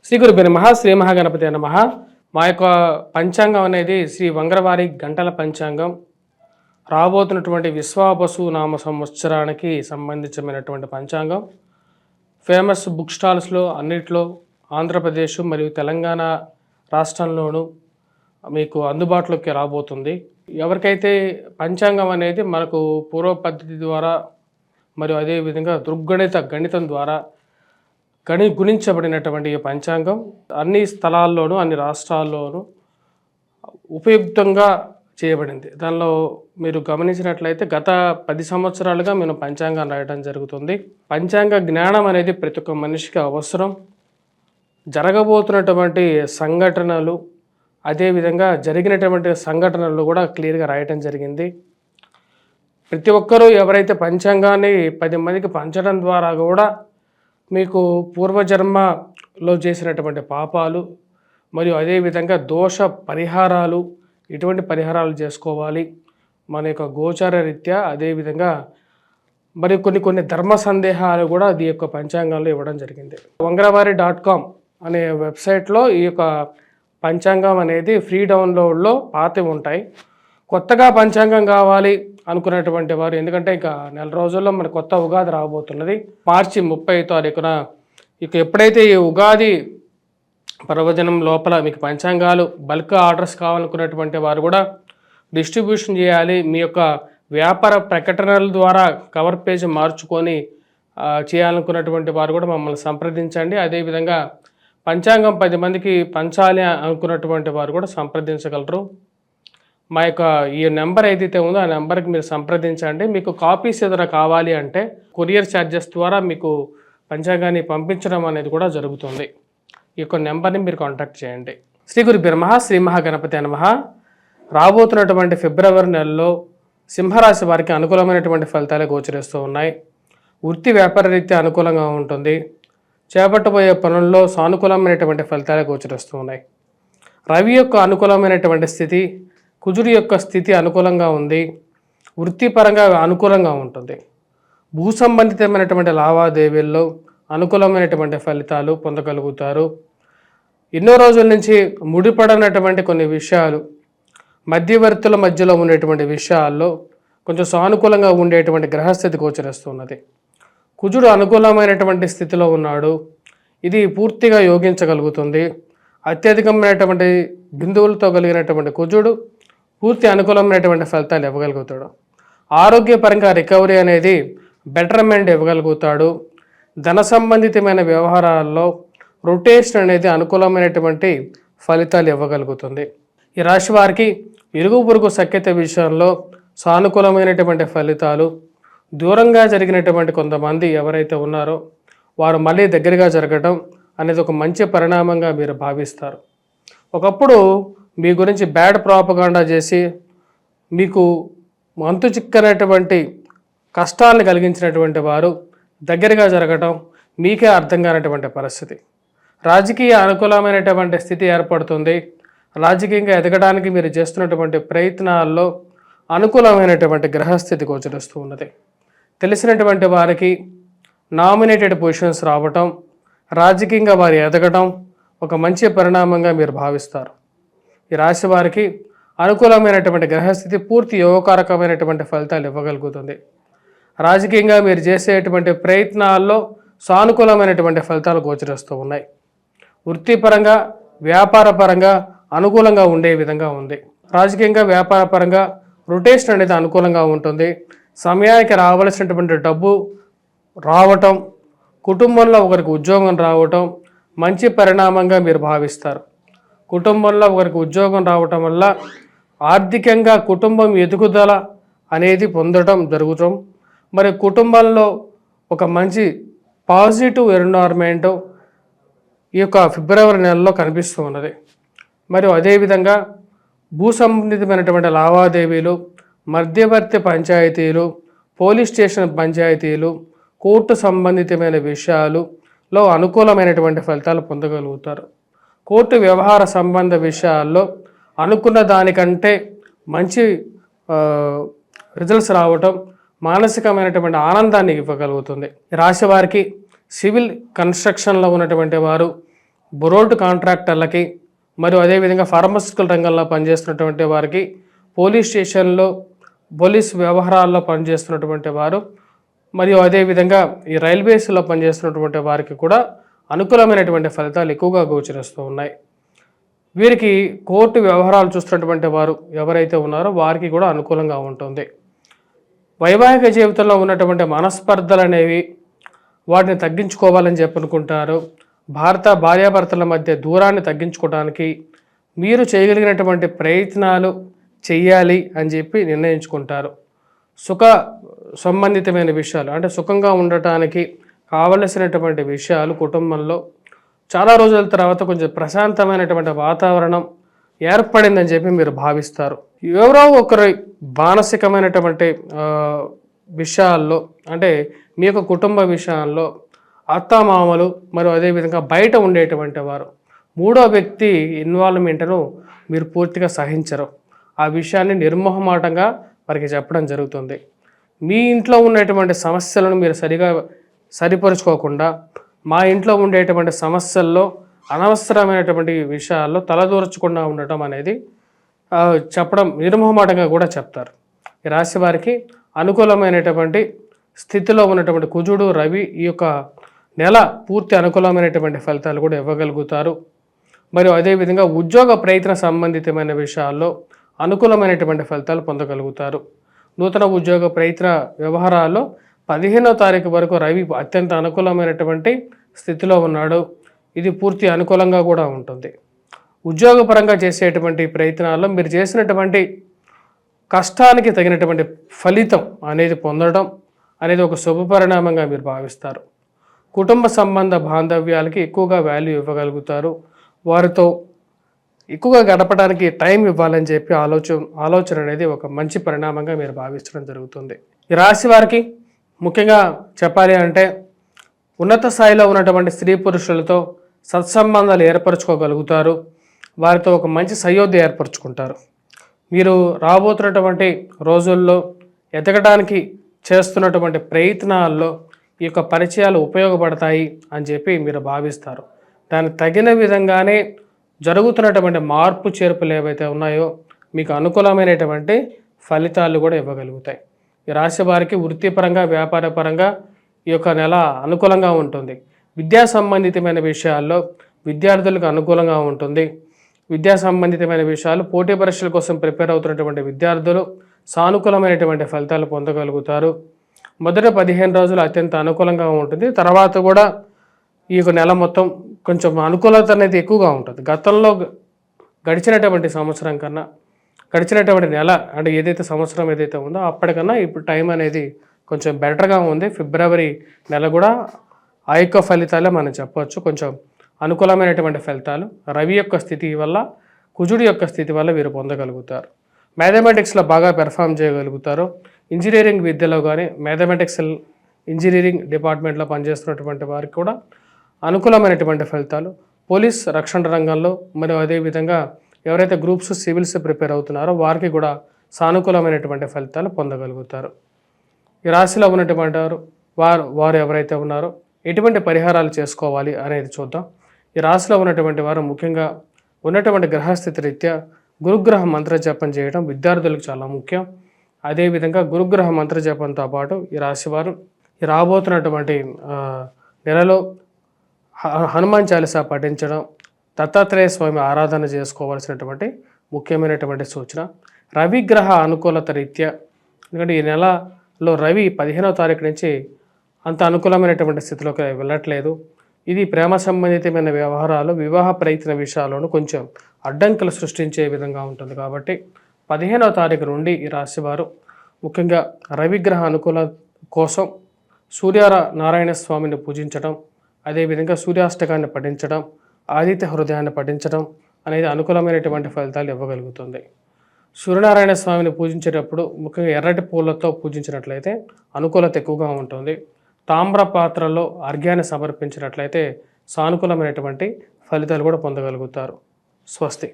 శ్రీ గురుభ్యో నమః. శ్రీ మహాగణపతి నమః. మా యొక్క పంచాంగం అనేది శ్రీ వంగరవారి గంటల పంచాంగం. రాబోతున్నటువంటి విశ్వావసు నామ సంవత్సరానికి సంబంధించినటువంటి పంచాంగం. ఫేమస్ బుక్ స్టాల్స్లో అన్నిట్లో ఆంధ్రప్రదేశ్ మరియు తెలంగాణ రాష్ట్రంలోనూ మీకు అందుబాటులోకి రాబోతుంది. ఎవరికైతే పంచాంగం అనేది మనకు పూర్వ పద్ధతి ద్వారా మరియు అదేవిధంగా గణితం ద్వారా గుణించబడినటువంటి ఈ పంచాంగం అన్ని స్థలాల్లోనూ అన్ని రాష్ట్రాల్లోనూ ఉపయుక్తంగా చేయబడింది. దానిలో మీరు గమనించినట్లయితే గత 10 సంవత్సరాలుగా మేము పంచాంగం రాయడం జరుగుతుంది. పంచాంగ జ్ఞానం అనేది ప్రతి ఒక్క మనిషికి అవసరం. జరగబోతున్నటువంటి సంఘటనలు అదేవిధంగా జరిగినటువంటి సంఘటనలు కూడా క్లియర్గా రాయటం జరిగింది. ప్రతి ఒక్కరూ ఎవరైతే పంచాంగాన్ని 10 మందికి పంచడం ద్వారా కూడా మీకు పూర్వజన్మలో చేసినటువంటి పాపాలు మరియు అదేవిధంగా దోష పరిహారాలు ఇటువంటి పరిహారాలు చేసుకోవాలి మన యొక్క గోచార రీత్యా. అదేవిధంగా మరి కొన్ని ధర్మ సందేహాలు కూడా ఈ యొక్క పంచాంగంలో ఇవ్వడం జరిగింది. వంగరవారి.com అనే వెబ్సైట్లో ఈ యొక్క పంచాంగం అనేది ఫ్రీ డౌన్లోడ్లో పాతవి ఉంటాయి. కొత్తగా పంచాంగం కావాలి అనుకున్నటువంటి వారు, ఎందుకంటే ఇక నెల రోజుల్లో మన కొత్త ఉగాది రాబోతున్నది. మార్చి 30 తారీఖున ఇక ఎప్పుడైతే ఈ ఉగాది పర్వదినం లోపల మీకు పంచాంగాలు బల్క్ ఆర్డర్స్ కావాలనుకున్నటువంటి వారు కూడా డిస్ట్రిబ్యూషన్ చేయాలి. మీ యొక్క వ్యాపార ప్రకటనల ద్వారా కవర్ పేజ్ మార్చుకొని చేయాలనుకున్నటువంటి వారు కూడా మమ్మల్ని సంప్రదించండి. అదేవిధంగా పంచాంగం 10 మందికి పంచాలి అనుకున్నటువంటి వారు కూడా సంప్రదించగలరు. మా యొక్క ఈ నెంబర్ ఏదైతే ఉందో ఆ నెంబర్కి మీరు సంప్రదించండి. మీకు కాపీస్ ఏదైనా కావాలి అంటే కొరియర్ ఛార్జెస్ ద్వారా మీకు పంచాంగాన్ని పంపించడం అనేది కూడా జరుగుతుంది. ఈ యొక్క నెంబర్ని మీరు కాంటాక్ట్ చేయండి. శ్రీ గురుభ్యో నమః. శ్రీ మహాగణపతి నమః. రాబోతున్నటువంటి ఫిబ్రవరి నెలలో సింహరాశి వారికి అనుకూలమైనటువంటి ఫలితాలు గోచరిస్తూ ఉన్నాయి. వృత్తి వ్యాపార రీత్యా అనుకూలంగా ఉంటుంది. చేపట్టబోయే పనుల్లో సానుకూలమైనటువంటి ఫలితాలు గోచరిస్తూ ఉన్నాయి. రవి యొక్క అనుకూలమైనటువంటి స్థితి, కుజుడి యొక్క స్థితి అనుకూలంగా ఉంది. వృత్తిపరంగా అనుకూలంగా ఉంటుంది. భూ సంబంధితమైనటువంటి లావాదేవీల్లో అనుకూలమైనటువంటి ఫలితాలు పొందగలుగుతారు. ఎన్నో రోజుల నుంచి ముడిపడినటువంటి కొన్ని విషయాలు, మధ్యవర్తుల మధ్యలో ఉండేటువంటి విషయాల్లో కొంచెం సానుకూలంగా ఉండేటువంటి గ్రహస్థితి గోచరిస్తున్నది. కుజుడు అనుకూలమైనటువంటి స్థితిలో ఉన్నాడు. ఇది పూర్తిగా యోగించగలుగుతుంది. అత్యధికమైనటువంటి బిందువులతో కలిగినటువంటి కుజుడు పూర్తి అనుకూలమైనటువంటి ఫలితాలు ఇవ్వగలుగుతాడు. ఆరోగ్యపరంగా రికవరీ అనేది బెటర్మెంట్ ఇవ్వగలుగుతాడు. ధన సంబంధితమైన వ్యవహారాల్లో రొటేషన్ అనేది అనుకూలమైనటువంటి ఫలితాలు ఇవ్వగలుగుతుంది. ఈ రాశి వారికి ఇరుగు పొరుగు సఖ్యత విషయంలో సానుకూలమైనటువంటి ఫలితాలు, దూరంగా జరిగినటువంటి కొంతమంది ఎవరైతే ఉన్నారో వారు మళ్ళీ దగ్గరగా జరగడం అనేది ఒక మంచి పరిణామంగా మీరు భావిస్తారు. ఒకప్పుడు మీ గురించి బ్యాడ్ ప్రాపగాండా చేసి మీకు అంతు చిక్కనటువంటి కష్టాలను కలిగించినటువంటి వారు దగ్గరగా జరగటం మీకే అర్థం కానటువంటి పరిస్థితి. రాజకీయ అనుకూలమైనటువంటి స్థితి ఏర్పడుతుంది. రాజకీయంగా ఎదగడానికి మీరు చేస్తున్నటువంటి ప్రయత్నాల్లో అనుకూలమైనటువంటి గ్రహస్థితి గోచరిస్తూ ఉన్నది. తెలిసినటువంటి వారికి నామినేటెడ్ పొజిషన్స్ రావటం, రాజకీయంగా వారు ఎదగటం ఒక మంచి పరిణామంగా మీరు భావిస్తారు. ఈ రాశి వారికి అనుకూలమైనటువంటి గ్రహస్థితి పూర్తి యోగకారకమైనటువంటి ఫలితాలు ఇవ్వగలుగుతుంది. రాజకీయంగా మీరు చేసేటువంటి ప్రయత్నాల్లో సానుకూలమైనటువంటి ఫలితాలు గోచరిస్తూ ఉన్నాయి. వృత్తిపరంగా వ్యాపారపరంగా అనుకూలంగా ఉండే విధంగా ఉంది. రాజకీయంగా వ్యాపారపరంగా రొటేషన్ అనేది అనుకూలంగా ఉంటుంది. సమయానికి రావాల్సినటువంటి డబ్బు రావటం, కుటుంబంలో ఒకరికి ఉద్యోగం రావటం మంచి పరిణామంగా మీరు భావిస్తారు. కుటుంబంలో ఒకరికి ఉద్యోగం రావటం వల్ల ఆర్థికంగా కుటుంబం ఎదుగుదల అనేది పొందడం జరుగుతాం. మరి కుటుంబంలో ఒక మంచి పాజిటివ్ ఎన్విరాన్మెంట్ ఈ యొక్క ఫిబ్రవరి నెలలో కనిపిస్తూ ఉన్నది. మరియు అదేవిధంగా భూ సంబంధితమైనటువంటి లావాదేవీలు, మధ్యవర్తి పంచాయతీలు, పోలీస్ స్టేషన్ పంచాయతీలు, కోర్టు సంబంధితమైన విషయాలలో అనుకూలమైనటువంటి ఫలితాలు పొందగలుగుతారు. కోర్టు వ్యవహార సంబంధ విషయాల్లో అనుకున్న దానికంటే మంచి రిజల్ట్స్ రావటం మానసికమైనటువంటి ఆనందాన్ని ఇవ్వగలుగుతుంది. రాశి వారికి సివిల్ కన్స్ట్రక్షన్లో ఉన్నటువంటి వారు, బొరోల్ట్ కాంట్రాక్టర్లకి మరియు అదేవిధంగా ఫార్మస్యూటికల్ రంగంలో పనిచేస్తున్నటువంటి వారికి, పోలీస్ స్టేషన్లో పోలీస్ వ్యవహారాల్లో పనిచేస్తున్నటువంటి వారు, మరియు అదేవిధంగా ఈ రైల్వేస్లో పనిచేస్తున్నటువంటి వారికి కూడా అనుకూలమైనటువంటి ఫలితాలు ఎక్కువగా గోచరిస్తూ ఉన్నాయి. వీరికి కోర్టు వ్యవహారాలు చూస్తున్నటువంటి వారు ఎవరైతే ఉన్నారో వారికి కూడా అనుకూలంగా ఉంటుంది. వైవాహిక జీవితంలో ఉన్నటువంటి మనస్పర్ధలు అనేవి వాటిని తగ్గించుకోవాలని చెప్పి అనుకుంటారు. భార్యాభర్తల మధ్య దూరాన్ని తగ్గించుకోవడానికి మీరు చేయగలిగినటువంటి ప్రయత్నాలు చెయ్యాలి అని చెప్పి నిర్ణయించుకుంటారు. సుఖ సంబంధితమైన విషయాలు అంటే సుఖంగా ఉండటానికి కావలసినటువంటి విషయాలు కుటుంబంలో చాలా రోజుల తర్వాత కొంచెం ప్రశాంతమైనటువంటి వాతావరణం ఏర్పడిందని చెప్పి మీరు భావిస్తారు. ఎవరో ఒకరి మానసికమైనటువంటి విషయాల్లో అంటే మీ యొక్క కుటుంబ విషయాల్లో అత్తామామలు మరియు అదేవిధంగా బయట ఉండేటువంటి వారు మూడో వ్యక్తి ఇన్వాల్వ్మెంట్ను మీరు పూర్తిగా సహించరు. ఆ విషయాన్ని నిర్మోహమాటంగా వారికి చెప్పడం జరుగుతుంది. మీ ఇంట్లో ఉన్నటువంటి సమస్యలను మీరు సరిపరుచుకోకుండా మా ఇంట్లో ఉండేటువంటి సమస్యల్లో అనవసరమైనటువంటి విషయాల్లో తలదూర్చకుండా ఉండటం అనేది చెప్పడం నిర్మోహమాటంగా కూడా చెప్తారు. ఈ రాశి వారికి అనుకూలమైనటువంటి స్థితిలో ఉన్నటువంటి కుజుడు రవి ఈ యొక్క నెల పూర్తి అనుకూలమైనటువంటి ఫలితాలు కూడా ఇవ్వగలుగుతారు. మరియు అదేవిధంగా ఉద్యోగ ప్రయత్న సంబంధితమైన విషయాల్లో అనుకూలమైనటువంటి ఫలితాలు పొందగలుగుతారు. నూతన ఉద్యోగ ప్రయత్న వ్యవహారాల్లో 15వ తారీఖు వరకు రవి అత్యంత అనుకూలమైనటువంటి స్థితిలో ఉన్నాడు. ఇది పూర్తి అనుకూలంగా కూడా ఉంటుంది. ఉద్యోగపరంగా చేసేటువంటి ప్రయత్నాల్లో మీరు చేసినటువంటి కష్టానికి తగినటువంటి ఫలితం అనేది పొందడం అనేది ఒక శుభపరిణామంగా మీరు భావిస్తారు. కుటుంబ సంబంధ బాంధవ్యాలకి ఎక్కువగా వాల్యూ ఇవ్వగలుగుతారు. వారితో ఎక్కువగా గడపడానికి టైం ఇవ్వాలని చెప్పి ఆలోచన అనేది ఒక మంచి పరిణామంగా మీరు భావించడం జరుగుతుంది. ఈ రాశి వారికి ముఖ్యంగా చెప్పాలి అంటే ఉన్నత స్థాయిలో ఉన్నటువంటి స్త్రీ పురుషులతో సత్సంబంధాలు ఏర్పరచుకోగలుగుతారు. వారితో ఒక మంచి సయోధ్య ఏర్పరచుకుంటారు. మీరు రాబోతున్నటువంటి రోజుల్లో ఎదగడానికి చేస్తున్నటువంటి ప్రయత్నాల్లో ఈ యొక్క పరిచయాలు ఉపయోగపడతాయి అని చెప్పి మీరు భావిస్తారు. దానికి తగిన విధంగానే జరుగుతున్నటువంటి మార్పు చేర్పులు ఏవైతే ఉన్నాయో మీకు అనుకూలమైనటువంటి ఫలితాలు కూడా ఇవ్వగలుగుతాయి. ఈ రాశి వారికి వృత్తిపరంగా వ్యాపారపరంగా ఈ యొక్క నెల అనుకూలంగా ఉంటుంది. విద్యా సంబంధితమైన విషయాల్లో విద్యార్థులకు అనుకూలంగా ఉంటుంది. విద్యా సంబంధితమైన విషయాలు పోటీ పరీక్షల కోసం ప్రిపేర్ అవుతున్నటువంటి విద్యార్థులు సానుకూలమైనటువంటి ఫలితాలు పొందగలుగుతారు. మొదటి 15 రోజులు అత్యంత అనుకూలంగా ఉంటుంది. తర్వాత కూడా ఈ యొక్క నెల మొత్తం కొంచెం అనుకూలత అనేది ఎక్కువగా ఉంటుంది. గతంలో గడిచినటువంటి సంవత్సరం కన్నా గడిచినటువంటి నెల అంటే ఏదైతే సంవత్సరం ఏదైతే ఉందో అప్పటికన్నా ఇప్పుడు టైం అనేది కొంచెం బెటర్గా ఉంది. ఫిబ్రవరి నెల కూడా ఆ యొక్క ఫలితాలే మనం చెప్పవచ్చు. కొంచెం అనుకూలమైనటువంటి ఫలితాలు రవి యొక్క స్థితి వల్ల కుజుడి యొక్క స్థితి వల్ల వీరు పొందగలుగుతారు. మ్యాథమెటిక్స్లో బాగా పెర్ఫామ్ చేయగలుగుతారు. ఇంజనీరింగ్ విద్యలో కానీ మ్యాథమెటిక్స్ ఇంజనీరింగ్ డిపార్ట్మెంట్లో పనిచేస్తున్నటువంటి వారికి కూడా అనుకూలమైనటువంటి ఫలితాలు. పోలీస్ రక్షణ రంగంలో మరియు అదేవిధంగా ఎవరైతే గ్రూప్స్ సివిల్స్ ప్రిపేర్ అవుతున్నారో వారికి కూడా సానుకూలమైనటువంటి ఫలితాలు పొందగలుగుతారు. ఈ రాశిలో ఉన్నటువంటి వారు ఎవరైతే ఉన్నారో ఎటువంటి పరిహారాలు చేసుకోవాలి అనేది చూద్దాం. ఈ రాశిలో ఉన్నటువంటి వారు ముఖ్యంగా ఉన్నటువంటి గ్రహస్థితి రీత్యా గురుగ్రహ మంత్ర జపం చేయడం విద్యార్థులకు చాలా ముఖ్యం. అదేవిధంగా గురుగ్రహ మంత్ర జపంతో పాటు ఈ రాశివారు ఈ రాబోతున్నటువంటి నెలలో హనుమాన్ చాలీసా పఠించడం, దత్తాత్రేయ స్వామి ఆరాధన చేసుకోవాల్సినటువంటి ముఖ్యమైనటువంటి సూచన. రవిగ్రహ అనుకూలత రీత్యా ఎందుకంటే ఈ నెలలో రవి 15వ తారీఖు నుంచి అంత అనుకూలమైనటువంటి స్థితిలోకి వెళ్ళట్లేదు. ఇది ప్రేమ సంబంధితమైన వ్యవహారాలు వివాహ ప్రయత్న విషయాల్లోనూ కొంచెం అడ్డంకులు సృష్టించే విధంగా ఉంటుంది. కాబట్టి 15వ తారీఖు నుండి ఈ రాశివారు ముఖ్యంగా రవిగ్రహ అనుకూల కోసం నారాయణ స్వామిని పూజించడం, అదేవిధంగా సూర్యాష్టకాన్ని పఠించడం, ఆదిత్య హృదయాన్ని పఠించడం అనేది అనుకూలమైనటువంటి ఫలితాలు ఇవ్వగలుగుతుంది. సూర్యనారాయణ స్వామిని పూజించేటప్పుడు ముఖ్యంగా ఎర్రటి పూలతో పూజించినట్లయితే అనుకూలత ఎక్కువగా ఉంటుంది. తామ్ర పాత్రలో అర్ఘ్యాన్ని సమర్పించినట్లయితే సానుకూలమైనటువంటి ఫలితాలు కూడా పొందగలుగుతారు. స్వస్తి.